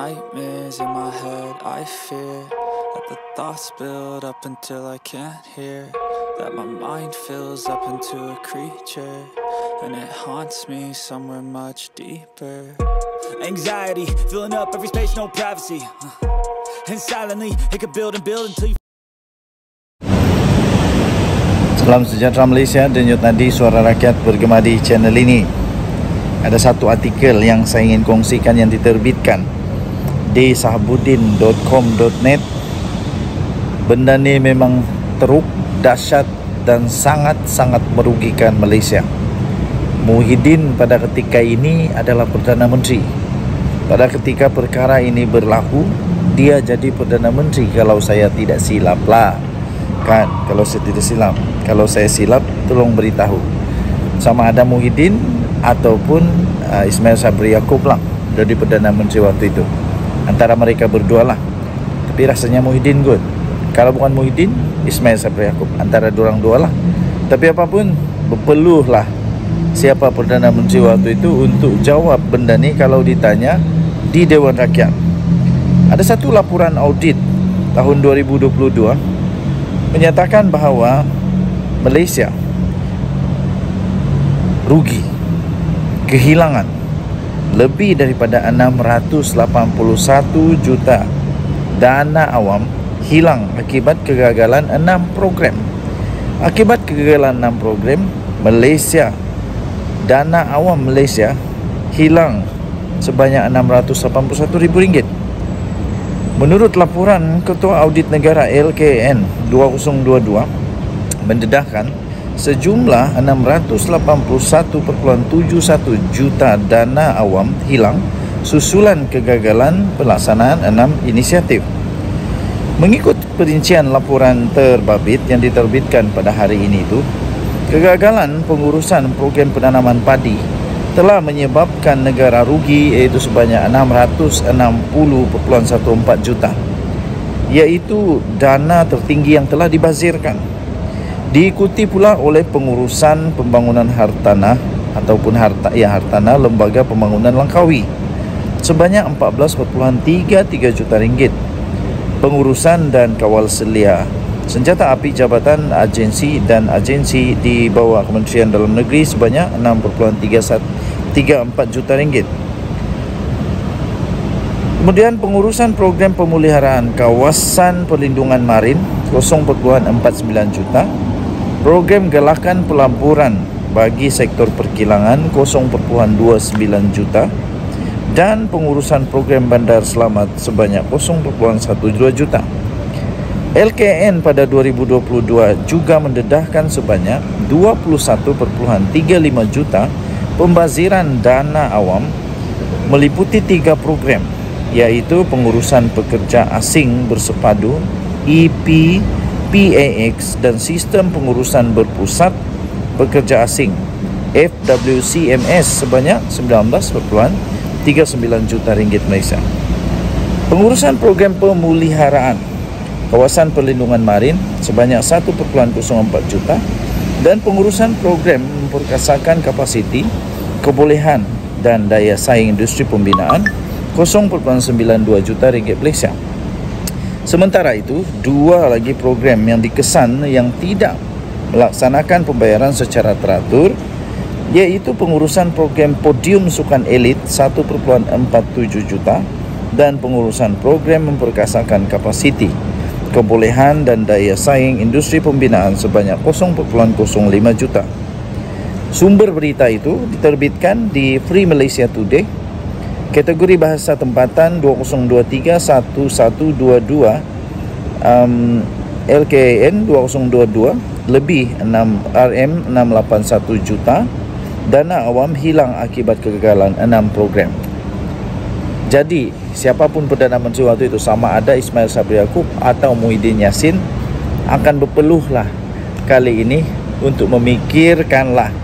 nightmares in my head, I fear that the thoughts build up until I can't hear, that my mind fills up into a creature, and it haunts me somewhere much deeper. Anxiety, filling up every space, no privacy, and silently, it could build and build until you... Salam sejahtera Malaysia, denyut nadi suara rakyat bergema di channel ini. Ada satu artikel yang saya ingin kongsikan yang diterbitkan di sahabudin.com.net. Benda ni memang teruk, dahsyat dan sangat-sangat merugikan Malaysia. Muhyiddin pada ketika ini adalah Perdana Menteri. Pada ketika perkara ini berlaku, dia jadi Perdana Menteri kalau saya tidak silap lah. Kan, kalau saya tidak silap. Kalau saya silap, tolong beritahu. Sama ada Muhyiddin ataupun Ismail Sabri Yaakob lah jadi Perdana Menteri waktu itu. Antara mereka berdua lah. Tapi rasanya Muhyiddin good. Kalau bukan Muhyiddin, Ismail Sabri Yaakob. Antara diorang dua lah. Tapi apapun, berpeluh lah siapa Perdana Menteri waktu itu untuk jawab benda ni kalau ditanya di Dewan Rakyat. Ada satu laporan audit tahun 2022 menyatakan bahawa Malaysia rugi, kehilangan lebih daripada 681 juta dana awam hilang akibat kegagalan 6 program. Akibat kegagalan 6 program, Malaysia, dana awam Malaysia hilang sebanyak RM681,000. Menurut laporan Ketua Audit Negara LKN 2022 mendedahkan sejumlah 681.71 juta dana awam hilang susulan kegagalan pelaksanaan 6 inisiatif. Mengikut perincian laporan terbabit yang diterbitkan pada hari ini itu, kegagalan pengurusan program penanaman padi telah menyebabkan negara rugi iaitu sebanyak 660.14 juta, iaitu dana tertinggi yang telah dibazirkan. Diikuti pula oleh pengurusan pembangunan hartanah ataupun hartanah lembaga pembangunan Langkawi sebanyak 14.33 juta ringgit. Pengurusan dan kawal selia senjata api jabatan agensi dan agensi di bawah Kementerian Dalam Negeri sebanyak 6.34 juta ringgit. Kemudian pengurusan program pemeliharaan kawasan perlindungan marin 0.49 juta. Program galakan pelaburan bagi sektor perkilangan 0.29 juta dan pengurusan program bandar selamat sebanyak 0.12 juta. LKN pada 2022 juga mendedahkan sebanyak 21.35 juta pembaziran dana awam meliputi 3 program, iaitu pengurusan pekerja asing bersepadu EPPAX dan sistem pengurusan berpusat pekerja asing FWCMS sebanyak 19.39 juta ringgit Malaysia. Pengurusan program pemeliharaan kawasan perlindungan marin sebanyak 1.04 juta dan pengurusan program memperkasakan kapasiti, kebolehan dan daya saing industri pembinaan 0.92 juta ringgit Malaysia. Sementara itu, 2 lagi program yang dikesan yang tidak melaksanakan pembayaran secara teratur, iaitu pengurusan program podium sukan elit 1.47 juta dan pengurusan program memperkasakan kapasiti, kebolehan dan daya saing industri pembinaan sebanyak 0.05 juta. Sumber berita itu diterbitkan di Free Malaysia Today. Kategori bahasa tempatan 2023-1122 LKN 2022 lebih RM681 juta dana awam hilang akibat kegagalan 6 program. Jadi, siapapun Perdana Menteri waktu itu, sama ada Ismail Sabri Yaakob atau Muhyiddin Yassin, akan berpeluhlah kali ini untuk memikirkanlah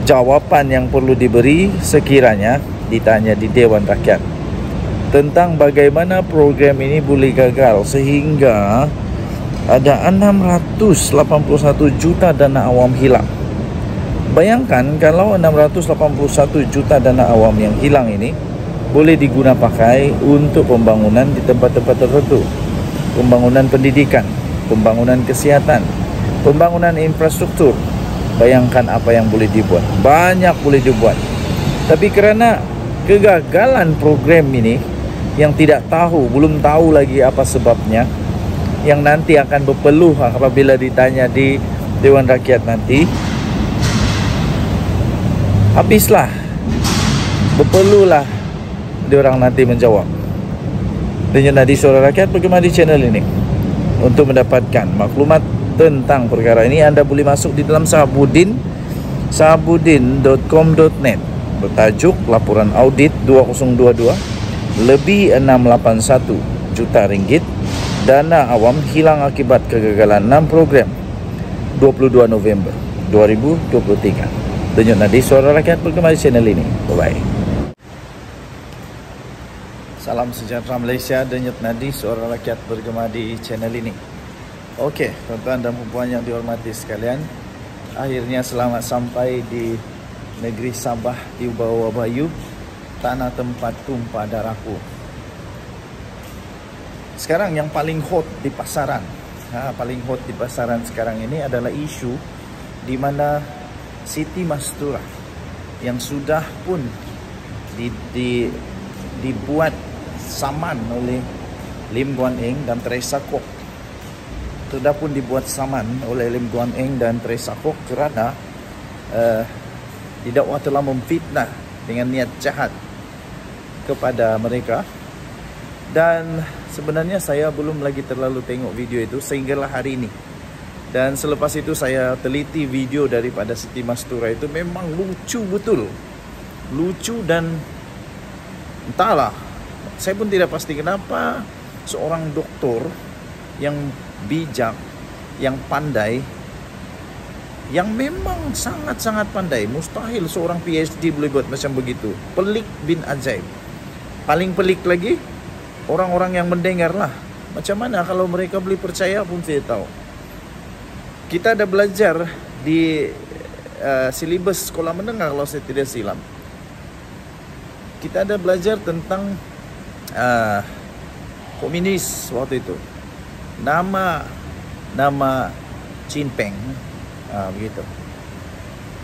jawapan yang perlu diberi sekiranya ditanya di Dewan Rakyat tentang bagaimana program ini boleh gagal sehingga ada 681 juta dana awam hilang. Bayangkan kalau 681 juta dana awam yang hilang ini boleh diguna pakai untuk pembangunan di tempat-tempat tertentu, pembangunan pendidikan, pembangunan kesihatan, pembangunan infrastruktur. Bayangkan apa yang boleh dibuat. Banyak boleh dibuat. Tapi kerana kegagalan program ini, yang tidak tahu, belum tahu lagi apa sebabnya, yang nanti akan berpeluh apabila ditanya di Dewan Rakyat nanti, habislah, berpeluhlah diorang nanti menjawab. Denyut Nadi Suara Rakyat bergema di channel ini. Untuk mendapatkan maklumat tentang perkara ini, anda boleh masuk di dalam sahabudin.com.net bertajuk Laporan Audit 2022 lebih 681 juta ringgit dana awam hilang akibat kegagalan 6 program 22 November 2023. Denyut Nadi Suara Rakyat bergema di channel ini. Bye-bye. Salam sejahtera Malaysia, Denyut Nadi Suara Rakyat bergema di channel ini. Okey, tuan-tuan dan puan yang dihormati sekalian, akhirnya selamat sampai di negeri Sabah di bawah Bayu, tanah tempat tumpah darahku. Sekarang yang paling hot di pasaran, sekarang ini adalah isu di mana Siti Mastura yang sudah pun dibuat saman oleh Lim Guan Eng dan Teresa Kwok. Sudah pun dibuat saman oleh Lim Guan Eng dan Teresa Kwok kerana didakwa telah memfitnah dengan niat jahat kepada mereka. Dan sebenarnya saya belum lagi terlalu tengok video itu sehinggalah hari ini. Dan selepas itu saya teliti video daripada Siti Mastura itu, memang lucu betul. Lucu dan entahlah, saya pun tidak pasti kenapa seorang doktor yang bijak, yang pandai, yang memang sangat-sangat pandai. Mustahil seorang PhD boleh buat macam begitu. Pelik bin ajaib. Paling pelik lagi, orang-orang yang mendengar lah. Macam mana kalau mereka boleh percaya pun saya tahu. Kita ada belajar di silibus sekolah menengah kalau saya tidak silap. Kita ada belajar tentang komunis waktu itu. Nama Chin Peng, begitu.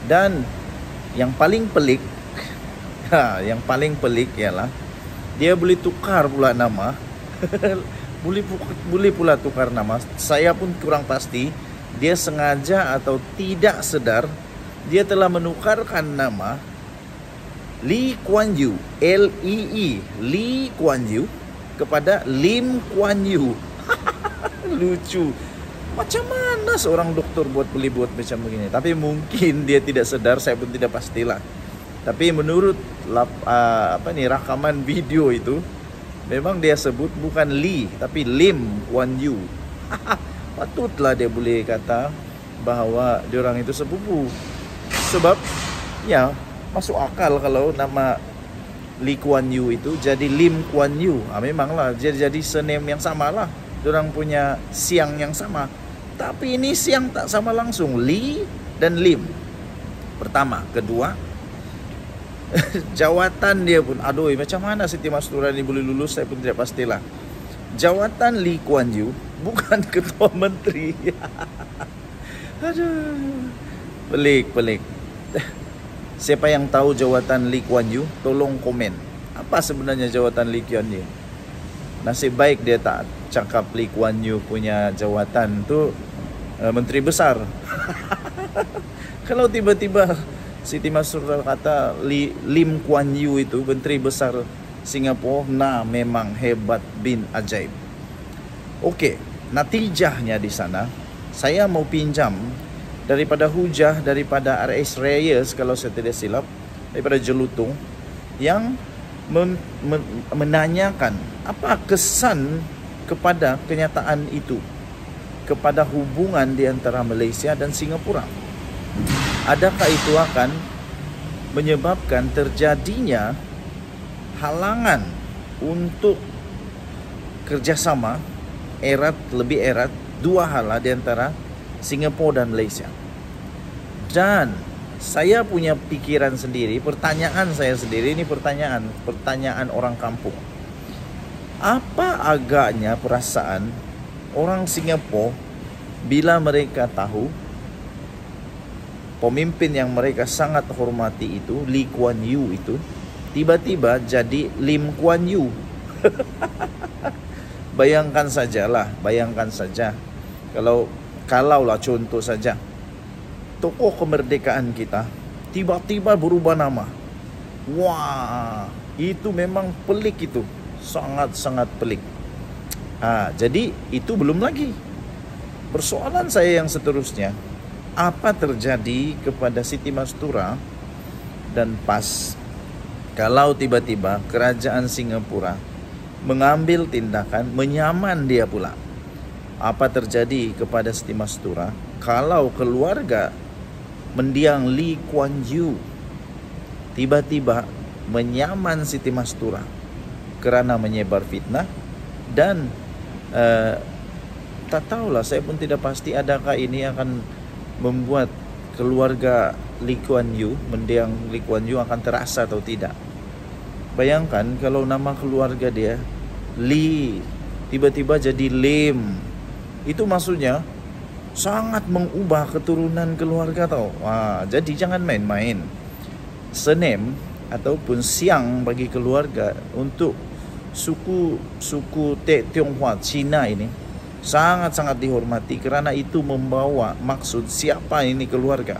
Dan yang paling pelik, ialah dia boleh tukar pula nama. boleh pula tukar nama. Saya pun kurang pasti dia sengaja atau tidak sedar dia telah menukarkan nama Lee Kuan Yew, L-E-E, Lee Kuan Yew kepada Lim Kuan Yew. Lucu. Macam mana seorang doktor boleh buat macam begini? Tapi mungkin dia tidak sedar, saya pun tidak pastilah. Tapi menurut rakaman video itu, memang dia sebut bukan Lee tapi Lim Kuan Yew. Patutlah dia boleh kata bahawa diorang itu sepupu. Sebab ya masuk akal kalau nama Lee Kuan Yew itu jadi Lim Kuan Yew. Memanglah jadi surname yang sama lah. Diorang punya siang yang sama. Tapi ini siang tak sama langsung. Lee dan Lim. Pertama. Kedua, jawatan dia pun, aduh, macam mana Siti Mastura ini boleh lulus, saya pun tidak pastilah. Jawatan Lee Kuan Yew bukan ketua menteri. Aduh, pelik. Siapa yang tahu jawatan Lee Kuan Yew, tolong komen. Apa sebenarnya jawatan Lee Kuan Yew? Nasib baik dia tak cakap Lee Kuan Yew punya jawatan tu menteri besar. Kalau tiba-tiba Siti Mastura kata Lim Kuan Yew itu menteri besar Singapura, nah memang hebat bin ajaib. Okey, natijahnya di sana saya mau pinjam daripada hujah daripada RS Reyes kalau saya tidak silap, daripada Jelutung, yang menanyakan apa kesan kepada kenyataan itu, kepada hubungan di antara Malaysia dan Singapura. Adakah itu akan menyebabkan terjadinya halangan untuk kerjasama lebih erat dua hala di antara Singapura dan Malaysia? Dan Saya punya pikiran sendiri, pertanyaan saya sendiri, ini pertanyaan orang kampung. Apa agaknya perasaan orang Singapura bila mereka tahu pemimpin yang mereka sangat hormati itu, Lee Kuan Yew itu, tiba-tiba jadi Lim Kuan Yew. Bayangkan saja kalaulah contoh saja tokoh kemerdekaan kita tiba-tiba berubah nama. Wah, itu memang pelik itu. Sangat-sangat pelik. Jadi itu belum lagi. Persoalan saya yang seterusnya, apa terjadi kepada Siti Mastura dan PAS kalau tiba-tiba kerajaan Singapura mengambil tindakan menyaman dia pula? Apa terjadi kepada Siti Mastura kalau keluarga mendiang Lee Kuan Yew tiba-tiba menyaman Siti Mastura kerana menyebar fitnah dan tak tahulah, saya pun tidak pasti adakah ini akan membuat keluarga Lee Kuan Yew, mendiang Lee Kuan Yew akan terasa atau tidak. Bayangkan kalau nama keluarga dia Lee tiba-tiba jadi Lim, itu maksudnya sangat mengubah keturunan keluarga tau. Jadi jangan main-main. Surname ataupun siang bagi keluarga untuk suku Tionghoa Cina ini sangat-sangat dihormati kerana itu membawa maksud siapa ini keluarga.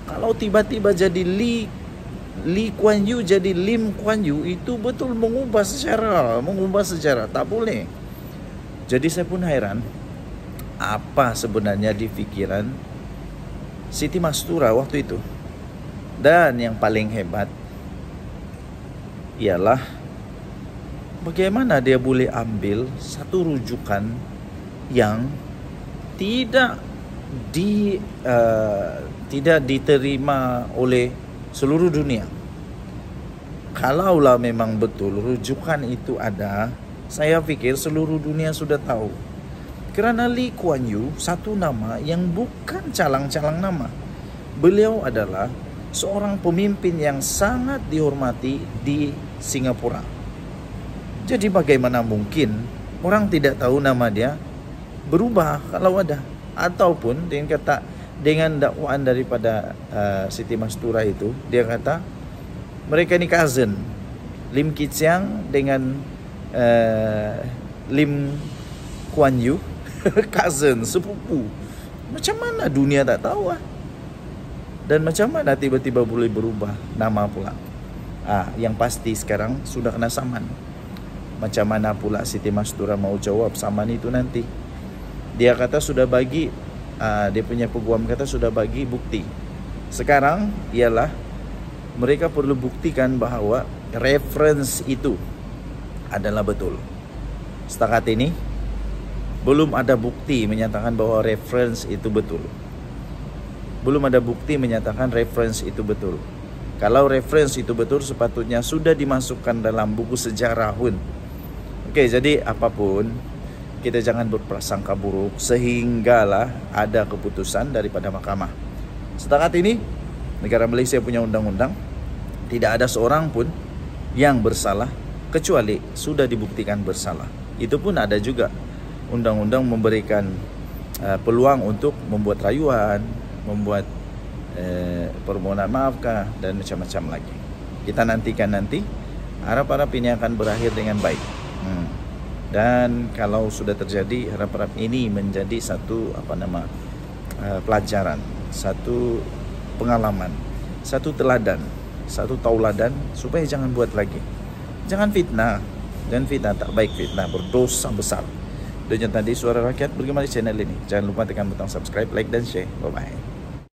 Kalau tiba-tiba jadi Lee Kuan Yew jadi Lim Kuan Yew, itu betul mengubah sejarah, tak boleh. Jadi saya pun heran apa sebenarnya di pikiran Siti Mastura waktu itu. Dan yang paling hebat ialah bagaimana dia boleh ambil satu rujukan yang tidak diterima oleh seluruh dunia. Kalaulah memang betul rujukan itu ada, saya pikir seluruh dunia sudah tahu. Kerana Lee Kuan Yew satu nama yang bukan calang-calang nama. Beliau adalah seorang pemimpin yang sangat dihormati di Singapura. Jadi bagaimana mungkin orang tidak tahu nama dia berubah kalau ada? Ataupun dengan dakwaan daripada Siti Mastura itu, dia kata mereka ni cousin, Lim Kit Siang dengan Lim Kuan Yew cousin, sepupu. Macam mana dunia tak tahu Dan macam mana tiba-tiba boleh berubah nama pula? Yang pasti sekarang sudah kena saman. Macam mana pula Siti Mastura mau jawab saman itu nanti? Dia kata sudah bagi, dia punya peguam kata sudah bagi bukti. Sekarang ialah mereka perlu buktikan bahawa reference itu adalah betul. Setakat ini belum ada bukti menyatakan bahawa reference itu betul. Belum ada bukti menyatakan reference itu betul. Kalau reference itu betul, sepatutnya sudah dimasukkan dalam buku sejarah pun. Okey, jadi apapun, kita jangan berprasangka buruk sehinggalah ada keputusan daripada mahkamah. Setakat ini, negara Malaysia punya undang-undang, tidak ada seorang pun yang bersalah kecuali sudah dibuktikan bersalah. Itu pun ada juga undang-undang memberikan peluang untuk membuat rayuan, membuat permohonan maafkah dan macam-macam lagi. Kita nantikan nanti, harap-harap ini akan berakhir dengan baik. Dan kalau sudah terjadi, harap-harap ini menjadi satu pelajaran, satu pengalaman, satu teladan, satu tauladan supaya jangan buat lagi. Jangan fitnah, dan fitnah tak baik, fitnah berdosa besar. Dan tadi Suara Rakyat bergema di channel ini. Jangan lupa tekan butang subscribe, like dan share. Bye bye.